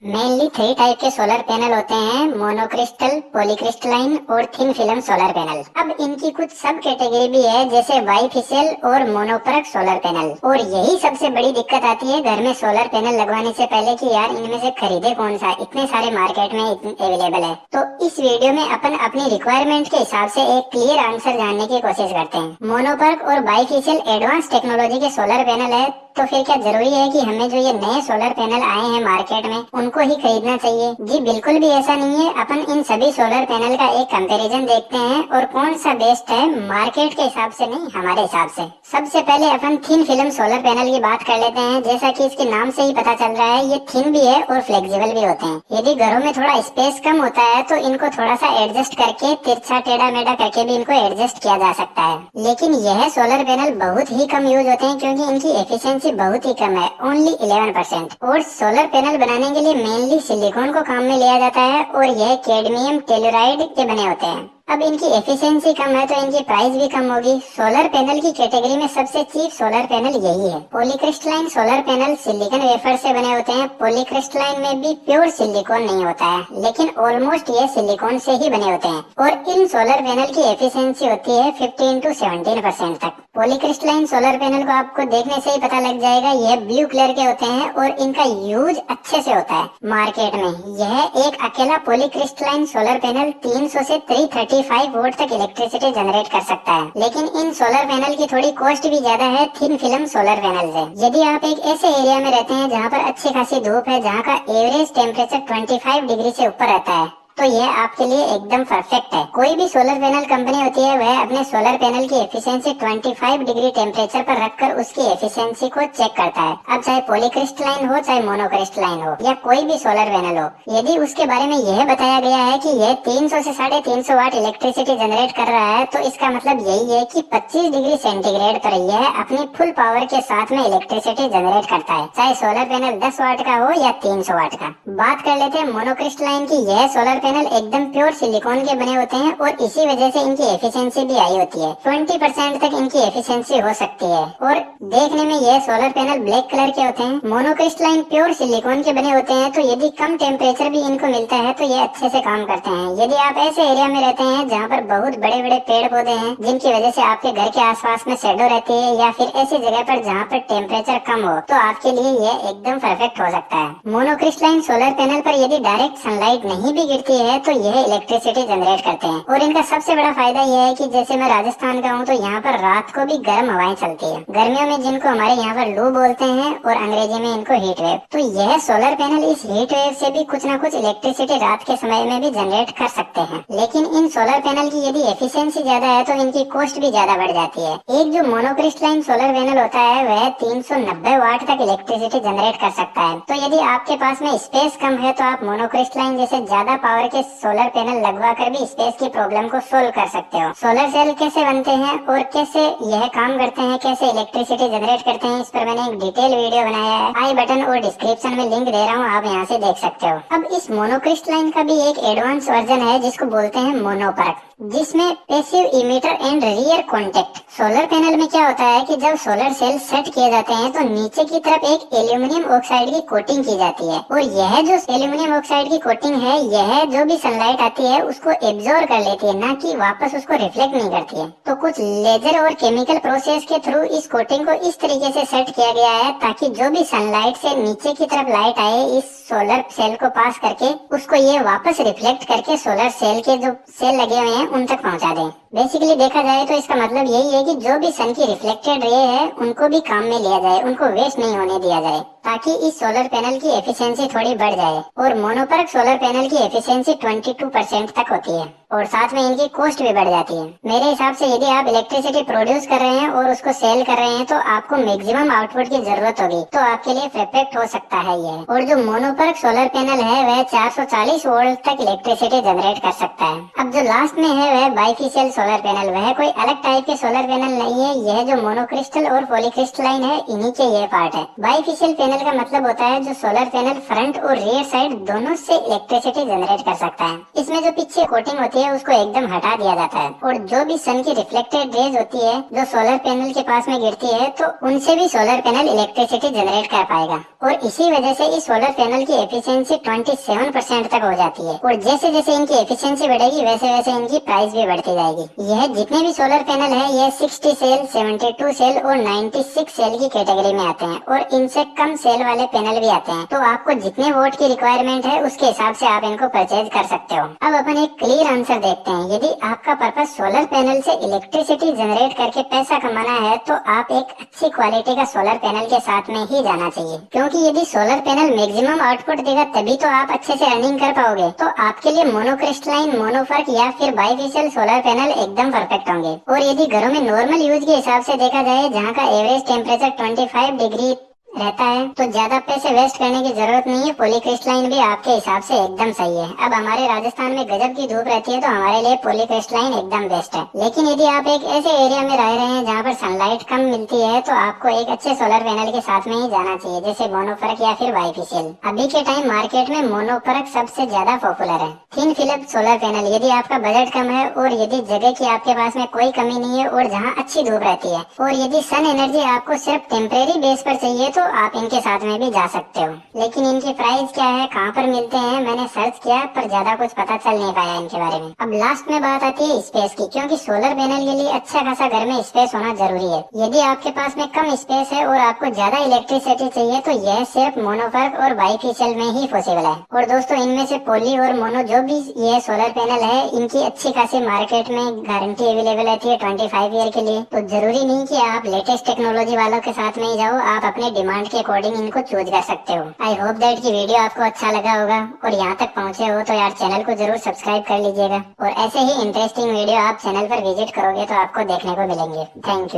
Mainly three type के solar panel होते हैं, मोनोक्रिस्टल, पॉलीक्रिस्टलाइन और थिन फिल्म सोलर पैनल। अब इनकी कुछ सब कैटेगरी भी है, जैसे बाईफिशियल और मोनोपरक सोलर पैनल। और यही सबसे बड़ी दिक्कत आती है घर में सोलर पैनल लगवाने से पहले कि यार इनमें से खरीदे कौन सा, इतने सारे मार्केट में अवेलेबल है। तो इस वीडियो में अपन अपनी रिक्वायरमेंट के हिसाब से एक क्लियर आंसर जानने की कोशिश करते हैं। मोनोपरक और बाईफिशियल एडवांस टेक्नोलॉजी के सोलर पैनल है, तो फिर क्या जरूरी है कि हमें जो ये नए सोलर पैनल आए हैं मार्केट में उनको ही खरीदना चाहिए? जी बिल्कुल भी ऐसा नहीं है। अपन इन सभी सोलर पैनल का एक कंपैरिजन देखते हैं और कौन सा बेस्ट है मार्केट के हिसाब से, नहीं हमारे हिसाब से। सबसे पहले अपन थिन फिल्म सोलर पैनल की बात कर लेते हैं। जैसा कि इसके नाम से ही पता चल रहा है, ये थिन भी है और फ्लेक्सिबल भी होते हैं। यदि घरों में थोड़ा स्पेस कम होता है तो इनको थोड़ा सा एडजस्ट करके, तिरछा टेढ़ा मेढ़ा करके भी इनको एडजस्ट किया जा सकता है। लेकिन यह सोलर पैनल बहुत ही कम यूज होते हैं क्योंकि इनकी एफिशिएंसी बहुत ही कम है, ओनली 11%। और सोलर पैनल बनाने के लिए मेनली सिलिकॉन को काम में लिया जाता है और यह कैडमियम टेलुराइड के बने होते हैं। अब इनकी एफिशिएंसी कम है तो इनकी प्राइस भी कम होगी। सोलर पैनल की कैटेगरी में सबसे चीप सोलर पैनल यही है। Polycrystalline solar panel silicon wafer से बने होते हैं। पॉलीक्रिस्टलाइन में भी प्योर सिलिकॉन नहीं होता है, लेकिन ऑलमोस्ट ये सिलिकॉन से ही बने होते हैं। और इन सोलर पैनल की एफिशिएंसी होती है 15 to 17% तक। पॉलीक्रिस्टलाइन सोलर पैनल को आपको देखने से ही पता लग जाएगा, यह ब्लू कलर के होते हैं और इनका यूज अच्छे से होता है मार्केट में। यह एक अकेला पॉलीक्रिस्टलाइन सोलर पैनल 300 से 335 वोल्ट तक इलेक्ट्रिसिटी जनरेट कर सकता है। लेकिन इन सोलर पैनल की थोड़ी कॉस्ट भी ज्यादा है थिन फिल्म सोलर पैनल से। यदि आप एक ऐसे एरिया में रहते हैं जहाँ पर अच्छी खासी धूप है, जहाँ का एवरेज टेम्परेचर 25 डिग्री से ऊपर रहता है, तो यह आपके लिए एकदम परफेक्ट है। कोई भी सोलर पैनल कंपनी होती है, वह अपने सोलर पैनल की एफिशिएंसी 25 डिग्री टेम्परेचर पर रखकर उसकी एफिशिएंसी को चेक करता है। अब चाहे पॉलीक्रिस्टलाइन हो, चाहे मोनोक्रिस्टलाइन हो, या कोई भी सोलर पैनल हो, यदि उसके बारे में यह बताया गया है कि यह 300 से 350 वाट इलेक्ट्रिसिटी जनरेट कर रहा है, तो इसका मतलब यही है कि 25 डिग्री सेंटीग्रेड पर यह अपनी फुल पावर के साथ में इलेक्ट्रिसिटी जनरेट करता है, चाहे सोलर पैनल 10 वाट का हो या 300 वाट का। बात कर लेते हैं मोनोक्रिस्टलाइन की। यह सोलर पैनल एकदम प्योर सिलिकॉन के बने होते हैं और इसी वजह से इनकी एफिशिएंसी भी हाई होती है। 20% तक इनकी एफिशिएंसी हो सकती है। और देखने में यह सोलर पैनल ब्लैक कलर के होते हैं। मोनोक्रिस्टलाइन प्योर सिलिकॉन के बने होते हैं, तो यदि कम टेम्परेचर भी इनको मिलता है तो ये अच्छे से काम करते हैं। यदि आप ऐसे एरिया में रहते हैं जहाँ पर बहुत बड़े बड़े पेड़ पौधे हैं, जिनकी वजह से आपके घर के आसपास में शेडो रहती है, या फिर ऐसी जगह पर जहाँ पर टेम्परेचर कम हो, तो आपके लिए यह एकदम परफेक्ट हो सकता है। मोनोक्रिस्टलाइन सोलर पैनल पर यदि डायरेक्ट सनलाइट नहीं भी गिरती है तो यह इलेक्ट्रिसिटी जनरेट करते हैं। और इनका सबसे बड़ा फायदा यह है कि जैसे मैं राजस्थान का हूँ, तो यहाँ पर रात को भी गर्म हवाएं चलती है, गर्मियों में, जिनको हमारे यहाँ पर लू बोलते हैं और अंग्रेजी में इनको हीट वेव। तो यह सोलर पैनल इस हीट वेव से भी कुछ न कुछ इलेक्ट्रिसिटी रात के समय में भी जनरेट कर सकते हैं। लेकिन इन सोलर पैनल की यदि एफिशिएंसी ज्यादा है तो इनकी कॉस्ट भी ज्यादा बढ़ जाती है। एक जो मोनोक्रिस्टलाइन सोलर पैनल होता है वह 390 वाट तक इलेक्ट्रिसिटी जनरेट कर सकता है। तो यदि आपके पास में स्पेस कम है तो आप मोनोक्रिस्टलाइन जैसे ज्यादा पावर के सोलर पैनल लगवा कर भी स्पेस की प्रॉब्लम को सोल्व कर सकते हो। सोलर सेल कैसे बनते हैं और कैसे यह काम करते हैं, कैसे इलेक्ट्रिसिटी जनरेट करते हैं, इस पर मैंने एक डिटेल वीडियो बनाया है। आई बटन और डिस्क्रिप्शन में लिंक दे रहा हूँ, आप यहाँ से देख सकते हो। अब इस मोनोक्रिस्टलाइन का भी एक एडवांस वर्जन है जिसको बोलते हैं मोनोपरक, जिसमें passive emitter and rear contact. Solar panel में क्या होता है कि जब सोलर सेल सेट किए जाते हैं तो नीचे की तरफ एक एल्यूमिनियम ऑक्साइड की कोटिंग की जाती है, और यह जो एल्यूमिनियम ऑक्साइड की कोटिंग है, यह जो भी सनलाइट आती है उसको एब्जॉर्ब कर लेती है, ना कि वापस उसको रिफ्लेक्ट नहीं करती है। तो कुछ लेजर और केमिकल प्रोसेस के थ्रू इस कोटिंग को इस तरीके से सेट किया गया है ताकि जो भी सनलाइट से नीचे की तरफ लाइट आए इस सोलर सेल को पास करके, उसको ये वापस रिफ्लेक्ट करके सोलर सेल के जो सेल लगे हुए हैं उन तक पहुंचा दें। बेसिकली देखा जाए तो इसका मतलब यही है कि जो भी सन की रिफ्लेक्टेड रे है उनको भी काम में लिया जाए, उनको वेस्ट नहीं होने दिया जाए, ताकि इस सोलर पैनल की एफिशिएंसी थोड़ी बढ़ जाए। और मोनोपरक सोलर पैनल की एफिशिएंसी 22% तक होती है और साथ में इनकी कॉस्ट भी बढ़ जाती है। मेरे हिसाब से यदि आप इलेक्ट्रिसिटी प्रोड्यूस कर रहे हैं और उसको सेल कर रहे हैं तो आपको मैक्सिमम आउटपुट की जरूरत होगी, तो आपके लिए परफेक्ट हो सकता है ये। और जो मोनोपरक सोलर पैनल है वह 440 वोल्ट तक इलेक्ट्रिसिटी जनरेट कर सकता है। अब जो लास्ट में है वह बाइफेशियल सोलर पैनल। वह कोई अलग टाइप के सोलर पैनल नहीं है, यह जो मोनोक्रिस्टल और पॉलीक्रिस्टलाइन है इन्हीं के ये पार्ट है। बाइफेशियल पैनल का मतलब होता है जो सोलर पैनल फ्रंट और रियर साइड दोनों से इलेक्ट्रिसिटी जनरेट कर सकता है। इसमें जो पीछे कोटिंग होती है उसको एकदम हटा दिया जाता है और जो भी सन की रिफ्लेक्टेड रेज होती है जो सोलर पैनल के पास में गिरती है तो उनसे भी सोलर पैनल इलेक्ट्रिसिटी जनरेट कर पाएगा और इसी वजह से इस सोलर पैनल की एफिशिएंसी 27% तक हो जाती है। और जैसे जैसे इनकी एफिशिएंसी बढ़ेगी वैसे वैसे इनकी प्राइस भी बढ़ती जाएगी। यह जितने भी सोलर पैनल है यह 60 सेल, 72 सेल और 96 सेल की कैटेगरी में आते हैं और इनसे कम सेल वाले पैनल भी आते हैं। तो आपको जितने वोट की रिक्वायरमेंट है उसके हिसाब से आप इनको परचेज कर सकते हो। अब अपन एक क्लियर आंसर देखते हैं। यदि आपका पर्पस सोलर पैनल से इलेक्ट्रिसिटी जनरेट करके पैसा कमाना है तो आप एक अच्छी क्वालिटी का सोलर पैनल के साथ में ही जाना चाहिए, क्योंकि यदि सोलर पैनल मैक्सिमम आउटपुट देगा तभी तो आप अच्छे से अर्निंग कर पाओगे। तो आपके लिए मोनोक्रिस्टलाइन, मोनोफर्क या फिर बाइफेशियल सोलर पैनल एकदम परफेक्ट होंगे। और यदि घरों में नॉर्मल यूज के हिसाब से देखा जाए जहाँ का एवरेज टेम्परेचर 25 डिग्री रहता है तो ज्यादा पैसे वेस्ट करने की जरूरत नहीं है। पॉलीक्रिस्टलाइन भी आपके हिसाब से एकदम सही है। अब हमारे राजस्थान में गजब की धूप रहती है तो हमारे लिए पॉलीक्रिस्टलाइन एकदम बेस्ट है। लेकिन यदि आप एक ऐसे एरिया में रह रहे हैं जहाँ पर सनलाइट कम मिलती है तो आपको एक अच्छे सोलर पैनल के साथ में ही जाना चाहिए, जैसे मोनोफर्क या फिर बाइफेशियल। अभी के टाइम मार्केट में मोनोफर्क सबसे ज्यादा पॉपुलर है। थिन फिल्म सोलर पैनल, यदि आपका बजट कम है और यदि जगह की आपके पास में कोई कमी नहीं है और जहाँ अच्छी धूप रहती है और यदि सन एनर्जी आपको सिर्फ टेम्परेरी बेस पर चाहिए तो आप इनके साथ में भी जा सकते हो। लेकिन इनकी प्राइस क्या है, कहाँ पर मिलते हैं, मैंने सर्च किया पर ज्यादा कुछ पता चल नहीं पाया इनके बारे में। अब लास्ट में बात आती है स्पेस की, क्योंकि सोलर पैनल के लिए अच्छा खासा घर में स्पेस होना जरूरी है। यदि आपके पास में कम स्पेस है और आपको ज्यादा इलेक्ट्रिसिटी चाहिए तो यह सिर्फ मोनोफर्क और बाइफेशियल में ही पॉसिबल है। और दोस्तों इनमें से पोली और मोनो जो भी ये सोलर पैनल है इनकी अच्छी खासी मार्केट में गारंटी अवेलेबल रहती है 25 ईयर के लिए। तो जरूरी नहीं कि आप लेटेस्ट टेक्नोलॉजी वालों के साथ में ही जाओ, आप अपने डिमांड के अकॉर्डिंग इनको चूज कर सकते हो। आई होप दैट की वीडियो आपको अच्छा लगा होगा और यहाँ तक पहुँचे हो तो यार चैनल को जरूर सब्सक्राइब कर लीजिएगा। और ऐसे ही इंटरेस्टिंग वीडियो आप चैनल पर विजिट करोगे तो आपको देखने को मिलेंगे। Thank you.